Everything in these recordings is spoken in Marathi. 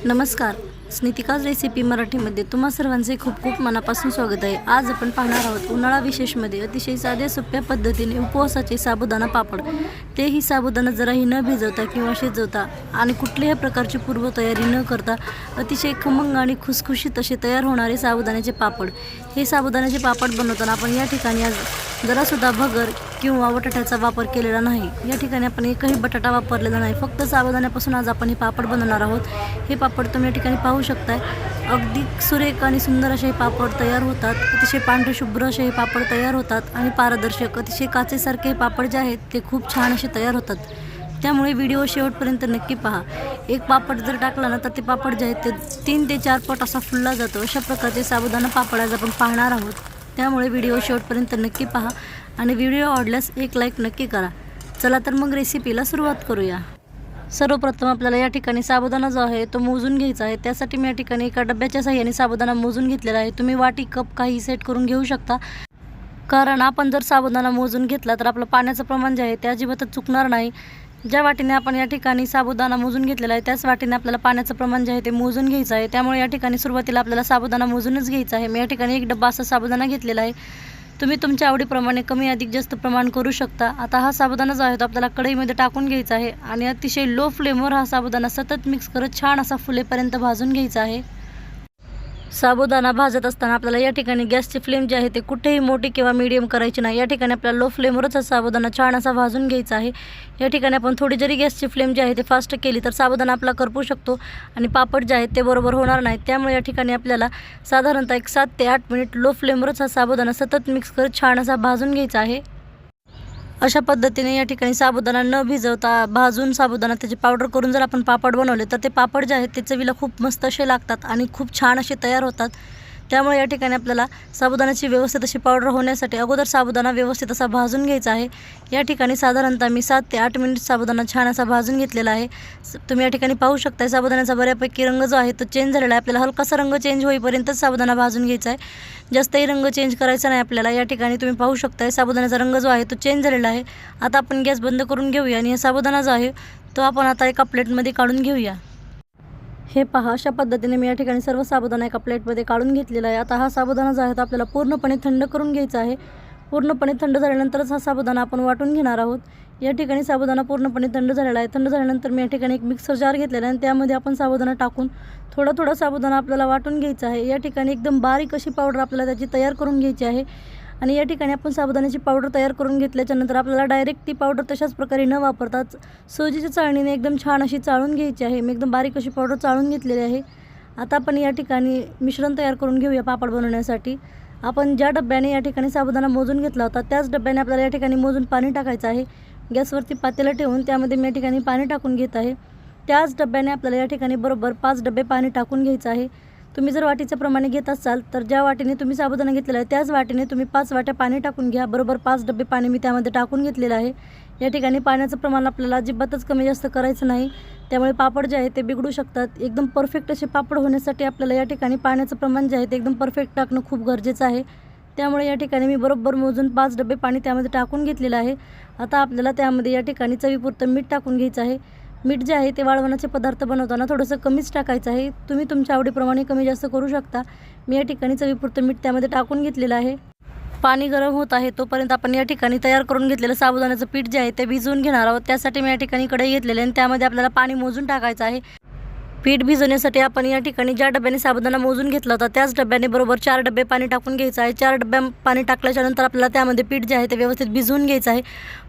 नमस्कार, स्नितिकाज रेसिपी मराठीमध्ये तुम्हा सर्वांचे खूप खूप मनापासून स्वागत आहे। आज आपण पाहणार आहोत उन्हाळा विशेषमध्ये अतिशय साध्या सोप्या पद्धतीने उपवासाचे साबुदाणा पापड। तेही साबुदाणा जराही न भिजवता किंवा शिजवता आणि कुठल्याही प्रकारची पूर्वतयारी न करता अतिशय खमंग आणि खुसखुशीत असे तयार होणारे साबुदाण्याचे पापड। हे साबुदाण्याचे पापड बनवताना आपण या ठिकाणी आज जरासुद्धा भगर किंवा बटाट्याचा वापर केलेला नाही। या ठिकाणी आपण एकही बटाटा वापरलेला नाही, फक्त साबुदाण्यापासून आज आपण हे पापड बनवणार आहोत। हे पापड तुम्ही या ठिकाणी पाहू शकताय, अगदी सुरेख आणि सुंदर असे हे पापड तयार होतात। अतिशय पांढरे शुभ्र असे हे पापड तयार होतात आणि पारदर्शक अतिशय काचेसारखे हे पापड जे आहेत ते खूप छान असे तयार होतात। त्यामुळे व्हिडिओ शेवटपर्यंत नक्की पहा। एक पापड जर टाकला ना तर ते पापड जे आहेत ते 3 ते 4 पट असा फुलला जातो। अशा प्रकारचे साबुदाणा पापड आज आपण पाहणार आहोत। त्यामुळे व्हिडिओ शेवटपर्यंत नक्की पहा आणि व्हिडिओ आवडल्यास एक लाईक नक्की करा। चला तर मग रेसिपीला सुरुवात करूया। सर्वप्रथम आपल्याला या ठिकाणी साबुदाणा जो आहे तो मोजून घ्यायचा आहे। त्यासाठी मी या ठिकाणी एका डब्याच्या साहाय्याने साबुदाणा मोजून घेतलेला आहे। तुम्ही वाटी कप काही सेट करून घेऊ शकता, कारण आपण जर साबुदाणा मोजून घेतला तर आपलं पाण्याचं प्रमाण जे आहे ते अजिबातच चुकणार नाही। ज्या वाटीने आपण या ठिकाणी साबुदाणा मोजून घेतलेला आहे त्याच वाटीने आपल्याला पाण्याचं प्रमाण जे आहे ते मोजून घ्यायचं आहे। त्यामुळे या ठिकाणी सुरुवातीला आपल्याला साबुदाणा मोजूनच घ्यायचा आहे। मी या ठिकाणी एक डब्बा असा साबुदाणा घेतलेला आहे। तुम्ही तुमच्या आवडीप्रमाणे कमी अधिक जास्त प्रमाण करू शकता। आता हा साबुदाणा जो आहे तो आपल्याला कढईमध्ये टाकून घ्यायचा आहे आणि अतिशय लो फ्लेमवर हा साबुदाणा सतत मिक्स करत छान असा फुलेपर्यंत भाजून घ्यायचा आहे। साबुदाणा भाजत असताना आपल्याला या ठिकाणी गॅसची फ्लेम जी आहे ते कुठेही मोठी किंवा मीडियम करायची नाही। या ठिकाणी आपल्याला लो फ्लेमवरच हा साबुदाणा छान असा भाजून घ्यायचा आहे। या ठिकाणी आपण थोडी जरी गॅसची फ्लेम जी आहे ते फास्ट केली तर साबुदाणा आपला करपू शकतो आणि पापड जे आहेत ते बरोबर होणार नाहीत। त्यामुळे या ठिकाणी आपल्याला साधारणतः 7 ते 8 मिनिट लो फ्लेमवरच हा साबुदाणा सतत मिक्स करत छान असा भाजून घ्यायचा आहे। अशा पद्धतीने या ठिकाणी साबुदाणा न भिजवता भाजून साबुदाणा त्याची पावडर करून जर आपण पापड बनवले तर ते पापड जे आहेत ते चवीला खूप मस्त असे लागतात आणि खूप छान असे तयार होतात। त्यामुळे या ठिकाणी आपल्याला साबुदाण्याची व्यवस्थित अशी पावडर होण्यासाठी अगोदर साबुदाणा व्यवस्थित असा भाजून घ्यायचा आहे। या ठिकाणी साधारणतः मी 7 ते 8 मिनिट साबुदाणा छान असा भाजून घेतलेला आहे। तुम्ही या ठिकाणी पाहू शकता साबुदाण्याचा बऱ्यापैकी रंग जो आहे तो चेंज झालेला आहे। आपल्याला हलकासा रंग चेंज होईपर्यंतच साबुदाणा भाजून घ्यायचा आहे, जास्तही रंग चेंज करायचा नाही आपल्याला। या ठिकाणी तुम्ही पाहू शकता साबुदाण्याचा रंग जो आहे तो चेंज झालेला आहे। आता आपण गॅस बंद करून घेऊया आणि हा साबुदाणा जो आहे तो आपण आता एका प्लेटमध्ये काढून घेऊया। हे पहा, अशा पद्धतीने मी या ठिकाणी सर्व साबुदाणा एका प्लेटमध्ये काढून घेतलेला आहे। आता हा साबुदाणा जो आहे तो आपल्याला पूर्णपणे थंड करून घ्यायचा आहे। पूर्णपणे थंड झाल्यानंतरच हा साबुदाणा आपण वाटून घेणार आहोत। या ठिकाणी साबुदाणा पूर्णपणे थंड झालेला आहे। थंड झाल्यानंतर मी या ठिकाणी एक मिक्सर जार घेतलेला आहे आणि त्यामध्ये आपण साबुदाणा टाकून थोडा थोडा साबुदाणा आपल्याला वाटून घ्यायचा आहे। या ठिकाणी एकदम बारीक अशी पावडर आपल्याला त्याची तयार करून घ्यायची आहे आणि या ठिकाणी आपण साबुदाण्याची पावडर तयार करून घेतल्याच्यानंतर आपल्याला डायरेक्ट ती पावडर तशाच प्रकारे न वापरता सोजीच्या चाळणीने एकदम छान अशी चाळून घ्यायची आहे। मी एकदम बारीक अशी पावडर चाळून घेतलेली आहे। आता आपण या ठिकाणी मिश्रण तयार करून घेऊया पापड बनवण्यासाठी। आपण ज्या डब्याने या ठिकाणी साबुदाणा मोजून घेतला होता त्याच डब्याने आपल्याला या ठिकाणी मोजून पाणी टाकायचं आहे। गॅसवरती पातेलं ठेवून त्यामध्ये मी या ठिकाणी पाणी टाकून घेत आहे। त्याच डब्याने आपल्याला या ठिकाणी बरोबर 5 डबे पाणी टाकून घ्यायचं आहे। तुम्ही जर वाटीच्या प्रमाणे घेत असाल तर ज्या वाटीने तुम्ही साबुदाणा घेतलेला आहे त्याच वाटीने तुम्ही 5 वाट्या पाणी टाकून घ्या। बरोबर 5 डबे पाणी मी त्यामध्ये टाकून घेतलेलं आहे। या ठिकाणी पाण्याचं प्रमाण आपल्याला अजिबातच कमी जास्त करायचं नाही, त्यामुळे पापड जे आहे ते बिघडू शकतात। एकदम परफेक्ट असे पापड होण्यासाठी आपल्याला या ठिकाणी पाण्याचं प्रमाण जे आहे ते एकदम परफेक्ट टाकणं खूप गरजेचं आहे। त्यामुळे या ठिकाणी मी बरोबर मोजून 5 डबे पाणी त्यामध्ये टाकून घेतलेलं आहे। आता आपल्याला त्यामध्ये या ठिकाणी चवीपुरतं मीठ टाकून घ्यायचं आहे। मीठ जे आहे ते वाळवणाचे पदार्थ बनवताना थोडंसं कमीच टाकायचं आहे। तुम्ही तुमच्या आवडीप्रमाणे कमी जास्त करू शकता। मी या ठिकाणी चवीपुरतं मीठ त्यामध्ये टाकून घेतलेलं आहे। पाणी गरम होत आहे तोपर्यंत आपण या ठिकाणी तयार करून घेतलेलं साबुदाण्याचं पीठ जे आहे ते भिजवून घेणार आहोत। त्यासाठी मी या ठिकाणी कढई घेतलेली आहे आणि त्यामध्ये आपल्याला पाणी मोजून टाकायचं आहे। पीठ भिजवण्यासाठी आपण या ठिकाणी ज्या डब्याने साबुदाणा मोजून घेतला होता त्याच डब्याने बरोबर 4 डबे पाणी टाकून घ्यायचं आहे। 4 डब्या पाणी टाकल्याच्यानंतर आपल्याला त्यामध्ये पीठ जे आहे ते व्यवस्थित भिजवून घ्यायचं आहे।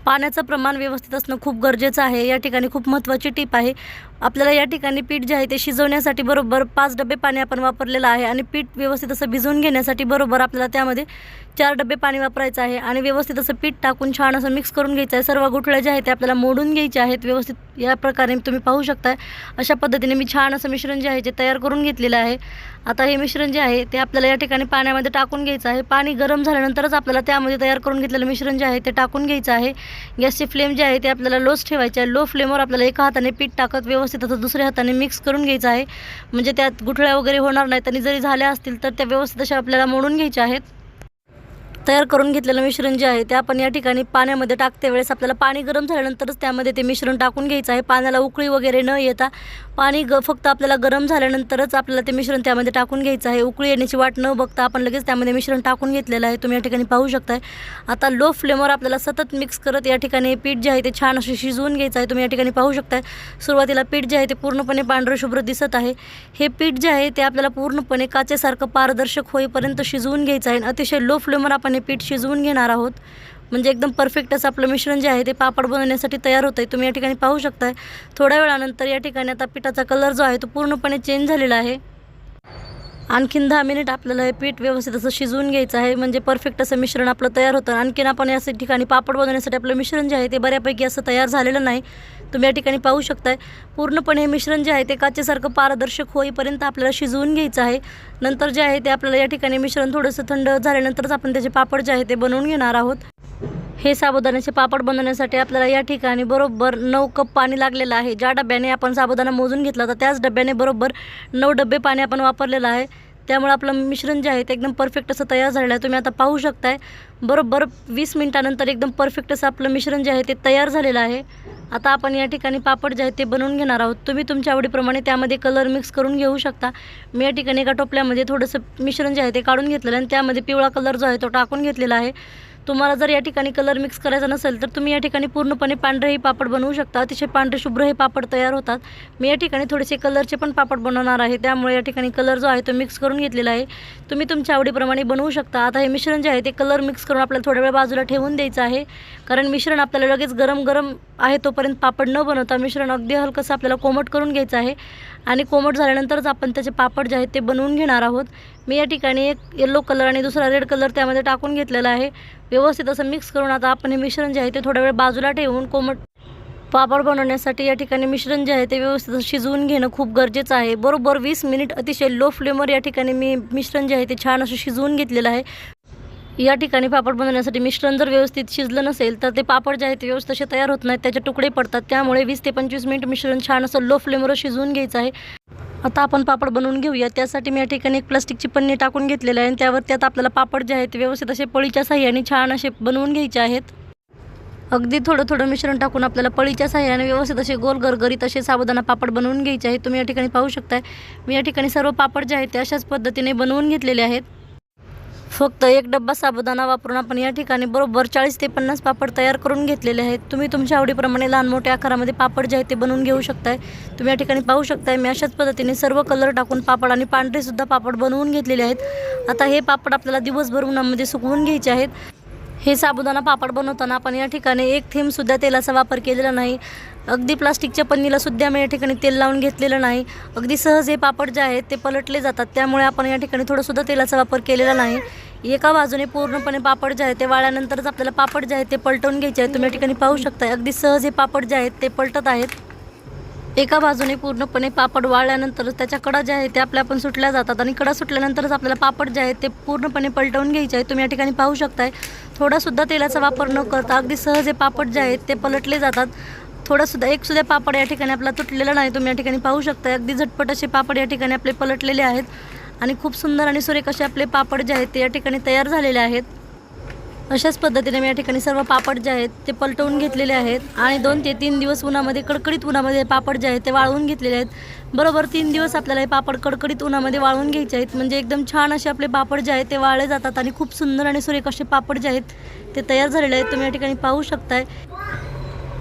पाण्याचं प्रमाण व्यवस्थित असणं खूप गरजेचं आहे। या ठिकाणी खूप महत्त्वाची टीप आहे। आपल्याला या ठिकाणी पीठ जे आहे ते शिजवण्यासाठी बरोबर 5 डबे पाणी आपण वापरलेलं आहे आणि पीठ व्यवस्थित असं भिजवून घेण्यासाठी बरोबर आपल्याला त्यामध्ये 4 डबे पाणी वापरायचं आहे आणि व्यवस्थित असं पीठ टाकून छान असं मिक्स करून घ्यायचं आहे। सर्व गुठळ्या ज्या आहेत ते आपल्याला मोडून घ्यायचे आहेत व्यवस्थित। या प्रकारे तुम्ही पाहू शकता अशा पद्धतीने मी छान असं मिश्रण जे आहे ते तयार करून घेतलेलं आहे। आता हे मिश्रण जे आहे ते आपल्याला या ठिकाणी पाण्यामध्ये टाकून घ्यायचं आहे। पाणी गरम झाल्यानंतरच आपल्याला त्यामध्ये तयार करून घेतलेलं मिश्रण जे आहे ते टाकून घ्यायचं आहे। गॅसची फ्लेम जी आहे ते आपल्याला लोच ठेवायची आहे। लो फ्लेमवर आपल्याला एका हाताने पीठ टाकत व्यवस्थित आता दुसऱ्या हाताने मिक्स करून घ्यायचं आहे, म्हणजे त्यात गुठळ्या वगैरे होणार नाहीत आणि जरी झाल्या असतील तर त्या व्यवस्थित अशा आपल्याला मोडून घ्यायच्या आहेत। तयार करून घेतलेलं मिश्रण जे आहे ते आपण या ठिकाणी पाण्यामध्ये टाकते वेळेस आपल्याला पाणी गरम झाल्यानंतरच त्यामध्ये ते मिश्रण टाकून घ्यायचं आहे। पाण्याला उकळी वगैरे न येता फक्त आपल्याला गरम झाल्यानंतरच आपल्याला ते मिश्रण त्यामध्ये टाकून घ्यायचं आहे। उकळी येण्याची वाट न बघता आपण लगेच त्यामध्ये मिश्रण टाकून घेतलेलं आहे, तुम्ही या ठिकाणी पाहू शकताय। आता लो फ्लेमवर आपल्याला सतत मिक्स करत या ठिकाणी पीठ जे आहे ते छान असे शिजवून घ्यायचं आहे। तुम्ही या ठिकाणी पाहू शकताय सुरुवातीला पीठ जे आहे ते पूर्णपणे पांढरं शुभ्र दिसत आहे। हे पीठ जे आहे ते आपल्याला पूर्णपणे काचेसारखं पारदर्शक होईपर्यंत शिजवून घ्यायचं आहे। अतिशय लो फ्लेमवर आपण हे पीठ शिजवून घेणार आहोत, म्हणजे एकदम परफेक्ट असं आपलं मिश्रण जे आहे ते पापड बनवण्यासाठी तयार होतं आहे। तुम्ही या ठिकाणी पाहू शकताय थोड्या वेळानंतर या ठिकाणी आता पिठाचा कलर जो आहे तो पूर्णपणे चेंज झालेला आहे। आणखीन 10 मिनिट आपल्याला हे पीठ व्यवस्थित असं शिजवून घ्यायचं आहे, म्हणजे परफेक्ट असं मिश्रण आपलं तयार होतं। आणखीन आपण या ठिकाणी पापड बनवण्यासाठी आपलं मिश्रण जे आहे ते बऱ्यापैकी असं तयार झालेलं नाही, तुम्ही या ठिकाणी पाहू शकताय। पूर्णपणे हे मिश्रण जे आहे ते काचेसारखं पारदर्शक होईपर्यंत आपल्याला शिजवून घ्यायचं आहे। नंतर जे आहे ते आपल्याला या ठिकाणी मिश्रण थोडंसं थंड झाल्यानंतरच आपण त्याचे पापड जे आहे ते बनवून घेणार आहोत। हे साबुदाण्याचे पापड बनवण्यासाठी आपल्याला या ठिकाणी बरोबर 9 कप पाणी लागलेलं आहे। ज्या डब्याने आपण साबुदाणा मोजून घेतला होता त्याच डब्याने बरोबर 9 डबे पाणी आपण वापरलेलं आहे, त्यामुळे आपलं मिश्रण जे आहे ते एकदम परफेक्ट असं तयार झालेलं आहे। तुम्ही आता पाहू शकताय बरोबर 20 मिनिटानंतर एकदम परफेक्ट असं आपलं मिश्रण जे आहे ते तयार झालेलं आहे। आता आपण या ठिकाणी पापड जे आहे ते बनवून घेणार आहोत। तुम्ही तुमच्या आवडीप्रमाणे त्यामध्ये कलर मिक्स करून घेऊ शकता। मी या ठिकाणी एका टोपल्यामध्ये थोडंसं मिश्रण जे आहे ते काढून घेतलेलं आणि त्यामध्ये पिवळा कलर जो आहे तो टाकून घेतलेला आहे। तुम्हाला जर या ठिकाणी कलर मिक्स करायचा नसेल तर तुम्ही या ठिकाणी पूर्णपणे पांढरेही पापड बनवू शकता, अतिशय पांढरे शुभ्र हे पापड तयार होतात। मी या ठिकाणी थोडेसे कलरचे पण पापड बनवणार आहे, त्यामुळे या ठिकाणी कलर जो आहे तो मिक्स करून घेतलेला आहे। तुम्ही तुमच्या आवडीप्रमाणे बनवू शकता। आता हे मिश्रण जे आहे ते कलर मिक्स करून आपल्याला थोड्या वेळ बाजूला ठेवून द्यायचं आहे, कारण मिश्रण आपल्याला लगेच गरम गरम आहे तोपर्यंत पापड न बनवता मिश्रण अगदी हलकंसं आपल्याला कोमट करून घ्यायचं आहे आणि कोमट झाल्यानंतरच आपण त्याचे पापड जे आहेत ते बनवून घेणार आहोत। मी या ठिकाणी एक येलो कलर आणि दुसरा रेड कलर त्यामध्ये टाकून घेतलेला आहे। व्यवस्थित असं मिक्स करून आता आपण हे मिश्रण जे आहे ते थोडा वेळ बाजूला ठेवून कोमट पापड बनवण्यासाठी या ठिकाणी मिश्रण जे आहे ते व्यवस्थित शिजवून घेणं खूप गरजेचं आहे। बरोबर 20 मिनिट अतिशय लो फ्लेमवर या ठिकाणी मी मिश्रण जे आहे ते छान असं शिजवून घेतलेलं आहे। या ठिकाणी पापड बनवण्यासाठी मिश्रण जर व्यवस्थित शिजलं नसेल तर ते पापड जे आहे ते व्यवस्थित असे तयार होत नाहीत, त्याचे तुकडे पडतात। त्यामुळे 20 ते 25 मिनिट मिश्रण छान असं लो फ्लेमवर शिजवून घ्यायचं आहे। आता आपण पापड बनवून घेऊया। त्यासाठी मी या ठिकाणी एक प्लास्टिकची पन्नी टाकून घेतलेलं आहे आणि त्यात आपल्याला पापड जे आहेत ते व्यवस्थित असे पळीच्या साहाय्याने छान असे बनवून घ्यायचे आहेत। अगदी थोडं थोडं मिश्रण टाकून आपल्याला पळीच्या साहाय्याने व्यवस्थित असे गोल गरगरीत असे साबुदाणा पापड बनवून घ्यायचे आहेत। तुम्ही या ठिकाणी पाहू शकताय मी या ठिकाणी सर्व पापड जे आहेत ते अशाच पद्धतीने बनवून घेतलेले आहेत। फक्त एक डब्बा साबुदाणा वापरून आपण या ठिकाणी बरोबर 40 ते 50 पापड तयार करून घेतलेले आहेत। तुम्ही तुमच्या आवडीप्रमाणे लहान मोठ्या आकारामध्ये पापड जे आहेत ते बनवून घेऊ शकताय। तुम्ही या ठिकाणी पाहू शकताय मी अशाच पद्धतीने सर्व कलर टाकून पापड आणि पांढरे सुद्धा पापड बनवून घेतलेले आहेत। आता हे पापड आपल्याला दिवसभर उन्हामध्ये सुकवून घ्यायचे आहेत। हे साबुदाणा पापड बनवताना आपण या ठिकाणी एक थेंब सुद्धा तेलाचा वापर केलेला नाही। अगदी प्लास्टिकच्या पन्नीला सुद्धा मी या ठिकाणी तेल लावून घेतलेलं नाही। अगदी सहज हे पापड जे आहेत ते पलटले जातात, त्यामुळे आपण या ठिकाणी थोडंसुद्धा तेलाचा वापर केलेला नाही। एका बाजूने पूर्णपणे पापड जे आहे ते वाळल्यानंतरच आपल्याला पापड जे आहेत ते पलटवून घ्यायचे आहेत। तुम्ही या ठिकाणी पाहू शकता अगदी सहज हे पापड जे आहेत ते पलटत आहेत। एका बाजूने पूर्णपणे पापड वाळल्यानंतर त्याच्या कडा ज्या आहेत ते आपण सुटल्या जातात आणि कडा सुटल्यानंतरच आपल्याला पापड जे आहेत ते पूर्णपणे पलटवून घ्यायचे आहेत। तुम्ही या ठिकाणी पाहू शकताय थोडासुद्धा तेलाचा वापर न करता अगदी सहज हे पापड जे आहेत ते पलटले जातात। एक सुद्धा पापड या ठिकाणी आपला तुटलेला नाही। तुम्ही या ठिकाणी पाहू शकता अगदी झटपट असे पापड या ठिकाणी आपले पलटलेले आहेत आणि खूप सुंदर आणि सुरेख असे आपले पापड जे आहेत ते या ठिकाणी तयार झालेले आहेत। अशाच पद्धतीने मी या ठिकाणी सर्व पापड जे आहेत ते पलटवून घेतलेले आहेत आणि 2 ते 3 दिवस उन्हामध्ये कडकडीत उन्हामध्ये पापड जे आहेत ते वाळवून घेतलेले आहेत। बरोबर 3 दिवस आपल्याला हे पापड कडकडीत उन्हामध्ये वाळवून घ्यायचे आहेत, म्हणजे एकदम छान असे आपले पापड जे आहेत ते वाळले जातात आणि खूप सुंदर आणि सुरेख असे पापड जे आहेत ते तयार झालेले आहेत। तुम्ही या ठिकाणी पाहू शकताय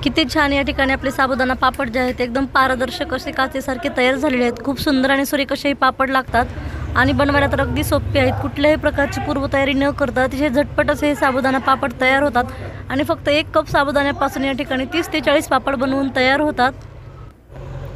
किती छान या ठिकाणी आपले साबुदाणा पापड जे आहेत एकदम पारदर्शक असे काचेसारखे तयार झालेले आहेत। खूप सुंदर आणि सुरेख असे हे पापड लागतात आणि बनवायला तर अगदी सोपे आहेत। कुठल्याही प्रकारची पूर्वतयारी न करता अतिशय झटपट असे हे साबुदाणा पापड तयार होतात आणि फक्त 1 कप साबुदाण्यापासून या ठिकाणी 30 ते 40 पापड बनवून तयार होतात।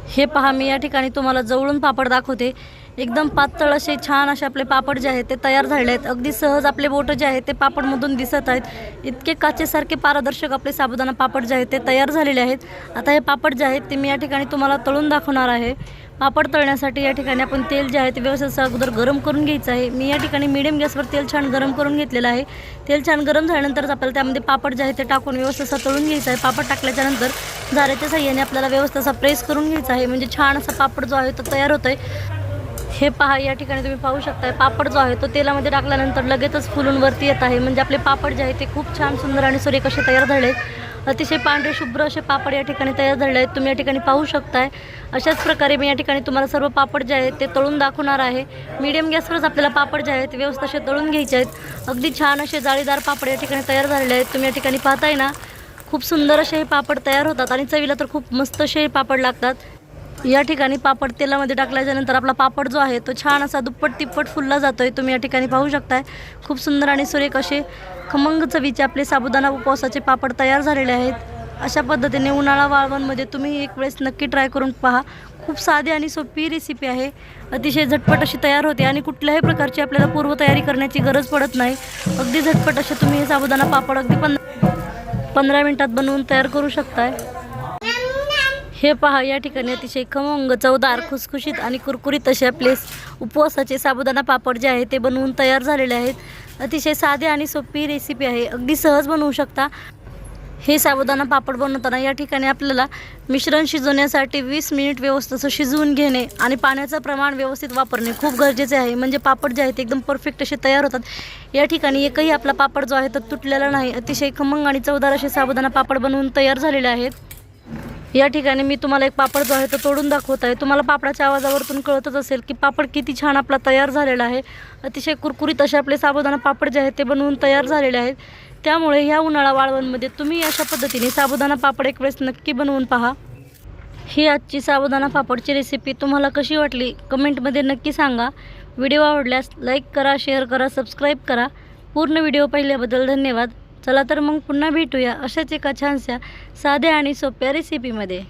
हे पहा मी या ठिकाणी तुम्हाला जवळून पापड दाखवते। एकदम पातळ असे छान असे आपले पापड जे आहेत ते तयार झालेले आहेत। अगदी सहज आपले बोटं जे आहेत ते पापडमधून दिसत आहेत। इतके काचेसारखे पारदर्शक आपले साबुदाणा पापड जे आहेत ते तयार झालेले आहेत। आता हे पापड जे आहेत ते मी या ठिकाणी तुम्हाला तळून दाखवणार आहे। पापड तळण्यासाठी या ठिकाणी आपण तेल जे आहे ते व्यवस्थित अगोदर गरम करून घ्यायचं आहे। मी या ठिकाणी मीडियम गॅसवर तेल छान गरम करून घेतलेलं आहे। तेल छान गरम झाल्यानंतरच आपल्याला त्यामध्ये पापड जे आहे ते टाकून व्यवस्थित तळून घ्यायचं आहे। पापड टाकल्याच्यानंतर झाऱ्याच्या साहाय्याने आपल्याला व्यवस्थित प्रेस करून घ्यायचं आहे, म्हणजे छान असा पापड जो आहे तो तयार होतोय। हे पहा, या ठिकाणी तुम्ही पाहू शकताय पापड जो आहे तो तेलामध्ये टाकल्यानंतर लगेचच फुलून वरती येत आहे. म्हणजे आपले पापड जे आहे ते खूप छान सुंदर आणि सुरेख असे तयार झाले आहेत. अतिशय पांढरे शुभ्र असे पापड या ठिकाणी तयार झाले आहेत. तुम्ही या ठिकाणी पाहू शकताय. अशाच प्रकारे मी या ठिकाणी तुम्हाला सर्व पापड जे आहेत ते तळून दाखवणार आहे. मीडियम गॅसवरच आपल्याला पापड जे आहेत व्यवस्थित असे तळून घ्यायचे आहेत. अगदी छान असे जाळीदार पापड या ठिकाणी तयार झालेले आहेत. तुम्ही या ठिकाणी पाहताय ना, खूप सुंदर असे हे पापड तयार होतात आणि चवीला तर खूप मस्त असे पापड लागतात. या ठिकाणी पापड तेलामध्ये टाकल्याच्यानंतर आपला पापड जो आहे तो छान असा दुप्पट तिप्पट फुलला जातो आहे. तुम्ही या ठिकाणी पाहू शकताय. खूप सुंदर आणि सुरेख असे खमंग चवीचे आपले साबुदाणा उपवासाचे पापड तयार झालेले आहेत. अशा पद्धतीने उन्हाळा वाळवणमध्ये तुम्ही एक वेळेस नक्की ट्राय करून पहा. खूप साधी आणि सोपी रेसिपी आहे. अतिशय झटपट अशी तयार होते आणि कुठल्याही प्रकारची आपल्याला पूर्वतयारी करण्याची गरज पडत नाही. अगदी झटपट असे तुम्ही हे साबुदाणा पापड अगदी 15 मिनिटात बनवून तयार करू शकताय. हे पहा, या ठिकाणी अतिशय खमंग चवदार खुसखुशीत आणि कुरकुरीत असे आपले उपवासाचे साबुदाणा पापड जे आहे ते बनवून तयार झालेले आहेत. अतिशय साधी आणि सोपी रेसिपी आहे. अगदी सहज बनवू शकता. हे साबुदाणा पापड बनवताना या ठिकाणी आपल्याला मिश्रण शिजवण्यासाठी 20 मिनिट व्यवस्थित शिजवून घेणे आणि पाण्याचं प्रमाण व्यवस्थित वापरणे खूप गरजेचे आहे. म्हणजे पापड जे आहेत एकदम परफेक्ट असे तयार होतात. या ठिकाणी एकही आपला पापड जो आहे तो तुटलेला नाही. अतिशय खमंग आणि चवदार असे साबुदाणा पापड बनवून तयार झालेले आहेत. या ठिकाणी मी तुम्हाला एक पापड जो आहे तो तोडून दाखवत आहे. तुम्हाला पापडाच्या आवाजावरून कळतच असेल की पापड किती छान आपला तयार झालेला आहे. अतिशय कुरकुरीत असे आपले साबुदाणा पापड जे आहेत ते बनवून तयार झालेले आहेत. त्यामुळे ह्या उन्हाळा वाळवणमध्ये तुम्ही अशा पद्धतीने साबुदाणा पापड एक वेळेस नक्की बनवून पहा. ही आजची साबुदाणा पापडची रेसिपी तुम्हाला कशी वाटली कमेंटमध्ये नक्की सांगा. व्हिडिओ आवडल्यास लाईक करा, शेअर करा, सबस्क्राईब करा. पूर्ण व्हिडिओ पाहिल्याबद्दल धन्यवाद. चला तर मग पुन्हा भेटूया अशाच एका छानशा साध्या आणि सोप्या रेसिपीमध्ये.